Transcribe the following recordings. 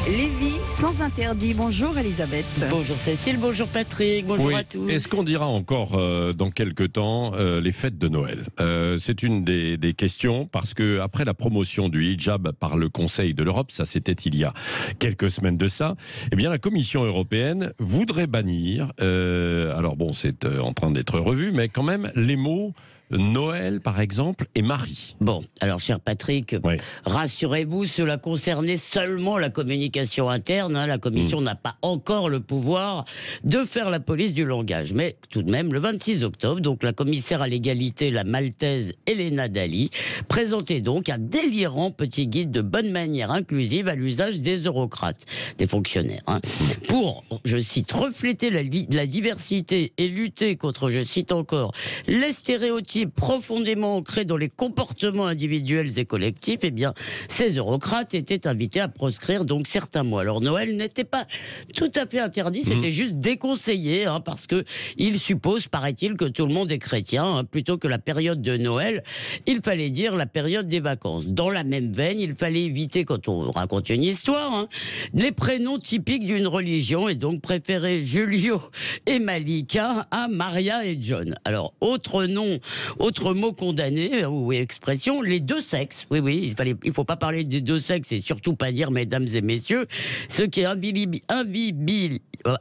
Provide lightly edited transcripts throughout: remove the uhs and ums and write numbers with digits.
Lévi sans interdit. Bonjour Elisabeth. Bonjour Cécile, bonjour Patrick, bonjour à tous. Est-ce qu'on dira encore dans quelques temps les fêtes de Noël? C'est une des questions parce que après la promotion du hijab par le Conseil de l'Europe, ça c'était il y a quelques semaines de ça, eh bien la Commission européenne voudrait bannir, alors bon c'est en train d'être revu, mais quand même les mots Noël, par exemple, et Marie. Bon, alors cher Patrick, Oui. rassurez-vous, cela concernait seulement la communication interne. La Commission n'a pas encore le pouvoir de faire la police du langage. Mais tout de même, le 26 octobre, donc la commissaire à l'égalité, la maltaise Elena Dali, présentait donc un délirant petit guide de bonne manière inclusive à l'usage des eurocrates, des fonctionnaires, pour, je cite, refléter la diversité et lutter contre, je cite encore, les stéréotypes profondément ancrés dans les comportements individuels et collectifs. Eh bien, ces eurocrates étaient invités à proscrire donc certains mots. Alors Noël n'était pas tout à fait interdit, c'était juste déconseillé, parce que il suppose, paraît-il, que tout le monde est chrétien. Plutôt que la période de Noël, il fallait dire la période des vacances. Dans la même veine, il fallait éviter, quand on raconte une histoire, les prénoms typiques d'une religion, et donc préférer Julio et Malika à Maria et John. Alors, autre mot condamné ou expression, les deux sexes. Oui, il faut pas parler des deux sexes et surtout pas dire mesdames et messieurs, ce qui est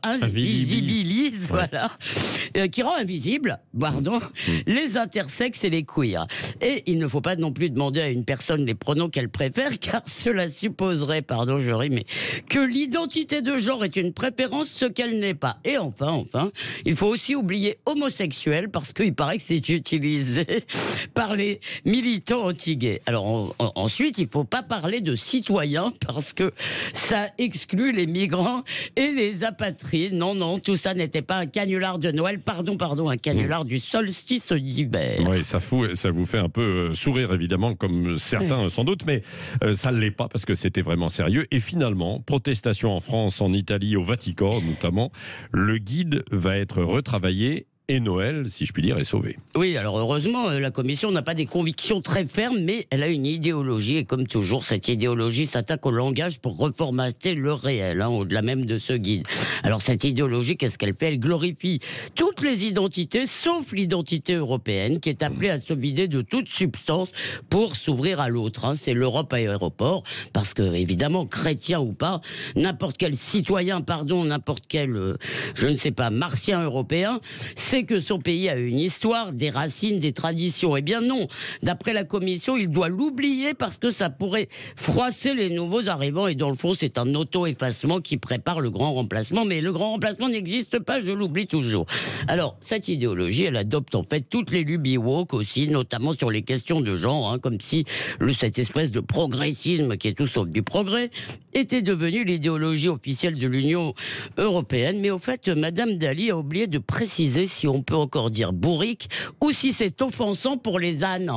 invisibilise, voilà, qui rend invisible, pardon, les intersexes et les queers. Et il ne faut pas non plus demander à une personne les pronoms qu'elle préfère, car cela supposerait, pardon, je rime, mais que l'identité de genre est une préférence, ce qu'elle n'est pas. Et enfin, il faut aussi oublier homosexuel, parce qu'il paraît que c'est utilisé par les militants anti-gays. Alors ensuite, il ne faut pas parler de citoyens parce que ça exclut les migrants et les apatrides. Non, tout ça n'était pas un canular de Noël, pardon, un canular du solstice d'hiver. Oui, ça vous fait un peu sourire évidemment, comme certains sans doute, mais ça ne l'est pas parce que c'était vraiment sérieux. Et finalement, protestation en France, en Italie, au Vatican notamment, le guide va être retravaillé. Et Noël, si je puis dire, est sauvé. Oui, alors heureusement, la Commission n'a pas des convictions très fermes, mais elle a une idéologie. Et comme toujours, cette idéologie s'attaque au langage pour reformater le réel, au-delà même de ce guide. Alors cette idéologie, qu'est-ce qu'elle fait? Elle glorifie toutes les identités, sauf l'identité européenne, qui est appelée à se vider de toute substance pour s'ouvrir à l'autre. C'est l'Europe à aéroport, parce que, évidemment, chrétien ou pas, n'importe quel citoyen, n'importe quel, je ne sais pas, martien européen, c'est que son pays a une histoire, des racines, des traditions. Eh bien non, d'après la Commission, il doit l'oublier parce que ça pourrait froisser les nouveaux arrivants. Et dans le fond, c'est un auto-effacement qui prépare le grand remplacement. Mais le grand remplacement n'existe pas, je l'oublie toujours. Alors, cette idéologie, elle adopte en fait toutes les lubies woke aussi, notamment sur les questions de genre, comme si cette espèce de progressisme qui est tout sauf du progrès était devenu l'idéologie officielle de l'Union européenne. Mais au fait, Madame Dali a oublié de préciser si on peut encore dire bourrique ou si c'est offensant pour les ânes.